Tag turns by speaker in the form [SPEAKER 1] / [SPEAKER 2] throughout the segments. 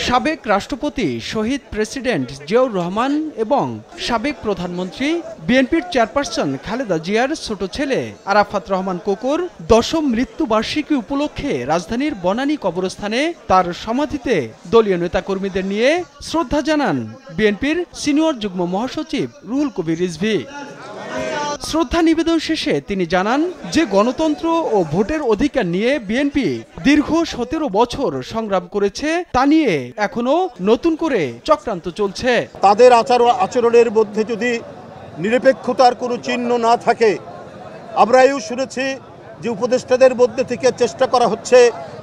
[SPEAKER 1] সাবেক রাষ্ট্রপতি শহীদ প্রেসিডেন্ট জিয়াউর রহমান এবং সাবেক প্রধানমন্ত্রী বিএনপির চেয়ারপারসন খালেদা জিয়ার ছোট ছেলে আরাফাত রহমান কোকোর ১০ম মৃত্যুবার্ষিকী উপলক্ষে রাজধানীর বনানী কবরস্থানে তার সমাধিতে দলীয় নেতাকর্মীদের নিয়ে শ্রদ্ধা জানান বিএনপির সিনিয়র যুগ্ম মহাসচিব রুহুল কবির রিজভী। শ্রদ্ধা নিবেদন শেষে তিনি জানান যে গণতন্ত্র ও ভোটের অধিকার নিয়ে বিএনপি দীর্ঘ ১৭ বছর সংগ্রাম করেছে তা নিয়ে এখনো নতুন করে চক্রান্ত চলছে।
[SPEAKER 2] তাদের আচরণের মধ্যে যদি নিরপেক্ষতার কোনো চিহ্ন না থাকে, আমরাও শুনেছি যে উপদেষ্টাদের মধ্যে থেকে চেষ্টা করা হচ্ছে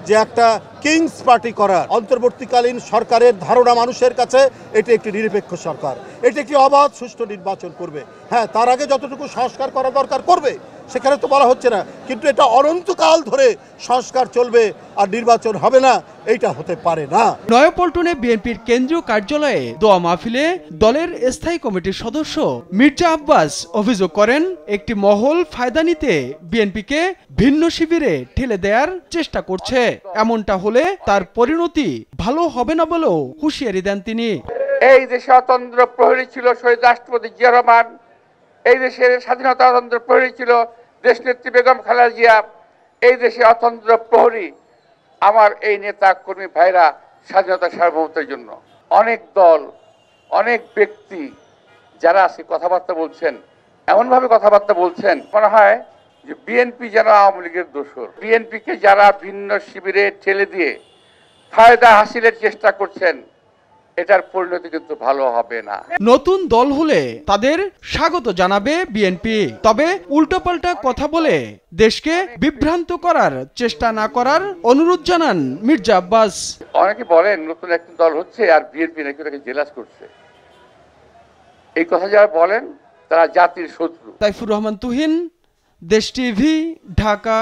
[SPEAKER 2] যে একটা কিংস পার্টি করার। অন্তর্বর্তীকালীন সরকারের ধারণা মানুষের কাছে এটি একটি নিরপেক্ষ সরকার, এটি একটি অবাধ সুষ্ঠু নির্বাচন করবে। হ্যাঁ, তার আগে যতটুকু সংস্কার করা দরকার করবে, সেখানে তো বলা হচ্ছে না, কিন্তু এটা অনন্তকাল ধরে সংস্কার চলবে আর নির্বাচন হবে না, এইটা হতে পারে না।
[SPEAKER 1] নয়াপল্টনে বিএনপির কেন্দ্রীয় কার্যালয়ে দোয়া মাহফিলে দলের স্থায়ী কমিটির সদস্য মির্জা আব্বাস অভিযোগ করেন একটি মহল ফায়দা নিতে বিএনপিকে ভিন্ন শিবিরে ঠেলে দেওয়ার চেষ্টা করছে। এমনটা হলে তার পরিণতি ভালো হবে না বলেও হুঁশিয়ারি দেন তিনি।
[SPEAKER 3] এই দেশে অতন্ত্র প্রহরী ছিল শহীদ রাষ্ট্রপতি জিয়া রহমান, এই দেশের স্বাধীনতা অতন্ত্র প্রহরী ছিল দেশনেত্রী বেগম খালেদা জিয়া, এই দেশে অতন্ত্র প্রহরী আমার এই নেতা কর্মী ভাইরা স্বাধীনতা সার্বভৌমত্বের জন্য। অনেক দল, অনেক ব্যক্তি যারা আছে কথাবার্তা বলছেন, এমনভাবে কথাবার্তা বলছেন মনে হয় যে বিএনপি যেন আওয়ামী লীগের দোসর। বিএনপিকে যারা ভিন্ন শিবিরে ঠেলে দিয়ে ফায়দা হাসিলের চেষ্টা করছেন, এটার পরিণতি কিন্তু ভালো হবে না।
[SPEAKER 1] নতুন দল হলে তাদের স্বাগত জানাবে বিএনপি, তবে উল্টোপাল্টা কথা বলে দেশকে বিভ্রান্ত করার চেষ্টা না করার অনুরোধ জানান মির্জা আব্বাস।
[SPEAKER 3] অনেকে বলেন নতুন একটা দল হচ্ছে আর বিএনপি নাকি তাকে জেলাস করছে। এই কথা যারা বলেন তারা জাতির শত্রু।
[SPEAKER 1] তাইফুর রহমান তুহিন, দেশ টিভি, ঢাকা।